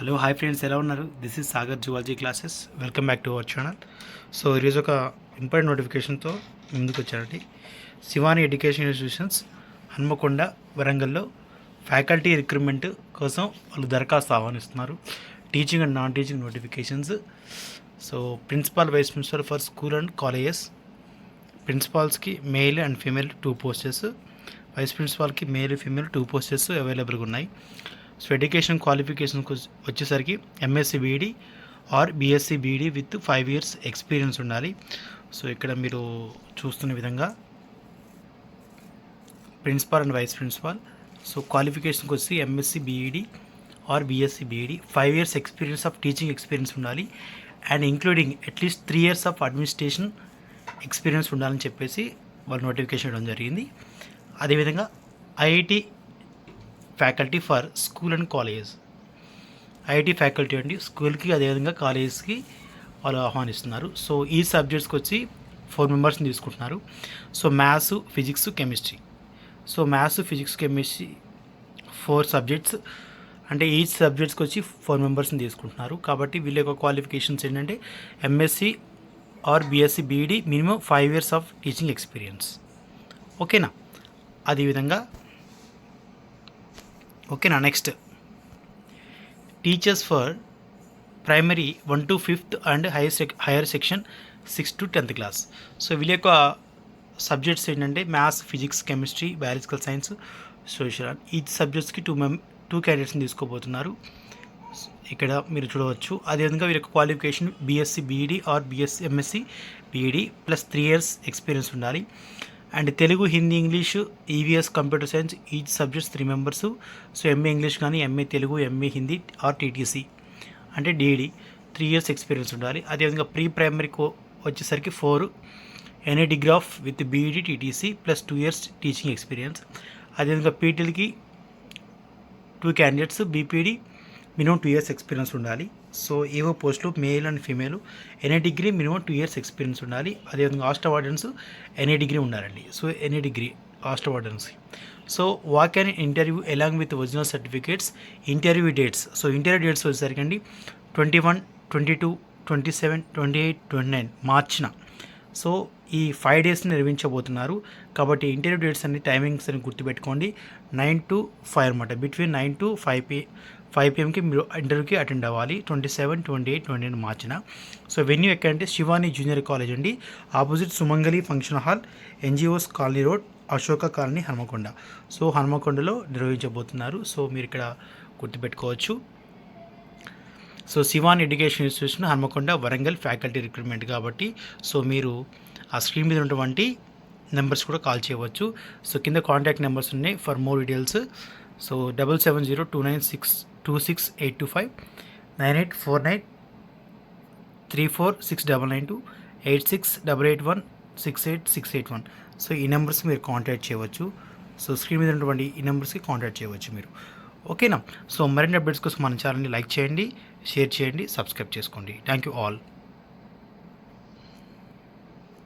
Hello hi friends, ఎలా ఉన్నారు? This is Sagar zoology classes. Welcome back to our channel. So ఈరోజు ఒక important నోటిఫికేషన్తో ముందుకు వచ్చానండి. శివాని ఎడ్యుకేషన్ ఇన్స్టిట్యూషన్స్ హన్మకొండ, వరంగల్లో ఫ్యాకల్టీ రిక్రూట్మెంట్ కోసం వాళ్ళు దరఖాస్తు ఆహ్వానిస్తున్నారు. Teaching and non teaching notifications. So principal, vice principal for school and colleges. ప్రిన్సిపాల్స్కి మేల్ అండ్ ఫీమేల్ 2 పోస్టెస్, వైస్ ప్రిన్సిపాల్కి మేల్ ఫీమేల్ 2 పోస్టెస్ అవైలబుల్గా ఉన్నాయి. సో ఎడ్యుకేషన్ క్వాలిఫికేషన్కి వచ్చేసరికి MSc BEd or BSc BEd with 5 years experience ఉండాలి. సో ఇక్కడ మీరు చూస్తున్న విధంగా principal and vice principal. So క్వాలిఫికేషన్కి వచ్చి MSc BEd or BSc BEd 5 years experience of teaching experience ఉండాలి and including at least 3 years of administration experience ఉండాలని చెప్పేసి వాళ్ళు నోటిఫికేషన్ ఇవ్వడం జరిగింది. అదేవిధంగా IIT faculty for school and colleges. IIT faculty అండి, స్కూల్కి అదేవిధంగా కాలేజెస్కి వాళ్ళు ఆహ్వానిస్తున్నారు. సో ఈ సబ్జెక్ట్స్కి వచ్చి 4 మెంబర్స్ని తీసుకుంటున్నారు. So maths, physics, chemistry. So maths, physics, chemistry 4 subjects, అంటే ఈచ్ సబ్జెక్ట్స్కి వచ్చి 4 మెంబర్స్ని తీసుకుంటున్నారు. కాబట్టి వీళ్ళ యొక్క క్వాలిఫికేషన్స్ ఏంటంటే MSc or BSc BEd minimum 5 years of teaching experience. ఓకేనా? అదేవిధంగా next teachers for primary 1 to 5th and higher section 6 to 10th class. So వీళ్ళ యొక్క సబ్జెక్ట్స్ ఏంటంటే maths, physics, chemistry, biological science, social. ఈ సబ్జెక్ట్స్కి 2 క్యాండిడేట్స్ని తీసుకోబోతున్నారు. ఇక్కడ మీరు చూడవచ్చు. అదేవిధంగా వీళ్ళ యొక్క qualification BSc BEd or MSc BEd plus 3 years experience ఉండాలి. And Telugu, Hindi, English, EVS, computer science each subjects 3 members. So MA English కానీ, MA Telugu, MA Hindi or TTC అంటే డిఈడి 3 years ఎక్స్పీరియన్స్ ఉండాలి. అదేవిధంగా ప్రీ ప్రైమరీ వచ్చేసరికి 4 any degree of with BEd, TTC plus 2 years teaching experience. అదేవిధంగా పీటీలకి 2 candidates, BPEd minimum 2 years experience ఉండాలి. So ఏవో పోస్టులు male and female any degree minimum 2 years experience ఉండాలి. అదేవిధంగా హాస్టల్ వార్డెన్స్ ఎనీ డిగ్రీ ఉండాలండి. So any degree hostel wardens. So walk and interview along with original certificates. Interview dates. So interview dates వచ్చేసరికి అండి 21, 22, 27, 28, 29 మార్చిన. So ఈ 5 days నిర్వహించబోతున్నారు. కాబట్టి interview dates అన్ని timings అని గుర్తుపెట్టుకోండి. 9 to 5 అనమాట. బిట్వీన్ 9 to 5 PM మీరు ఇంటర్వ్యూకి అటెండ్ అవ్వాలి. 27, 28, 29 మార్చిన. సో వెన్యూ ఎక్కడంటే శివాని జూనియర్ కాలేజ్ అండి, opposite Sumangali function hall, NGOs colony road, Ashoka colony, Hanamkonda. So హన్మకొండలో నిర్వహించబోతున్నారు. సో మీరు ఇక్కడ గుర్తుపెట్టుకోవచ్చు. So Shivani education institution Hanamkonda, Warangal faculty recruitment కాబట్టి సో మీరు ఆ స్క్రీన్ మీద ఉన్నటువంటి నెంబర్స్ కూడా కాల్ చేయవచ్చు. సో కింద కాంటాక్ట్ నెంబర్స్ ఉన్నాయి for more details. So 7702962685, 9849346992, 8688168681. So ఈ నెంబర్స్ మీరు కాంటాక్ట్ చేయవచ్చు. సో స్క్రీన్ మీద ఉన్నటువంటి ఈ నెంబర్స్కి కాంటాక్ట్ చేయవచ్చు మీరు. ఓకేనా? సో మరిన్ని అప్డేట్స్ కోసం మన ఛానల్ని లైక్ చేయండి, షేర్ చేయండి, సబ్స్క్రైబ్ చేసుకోండి. Thank you all.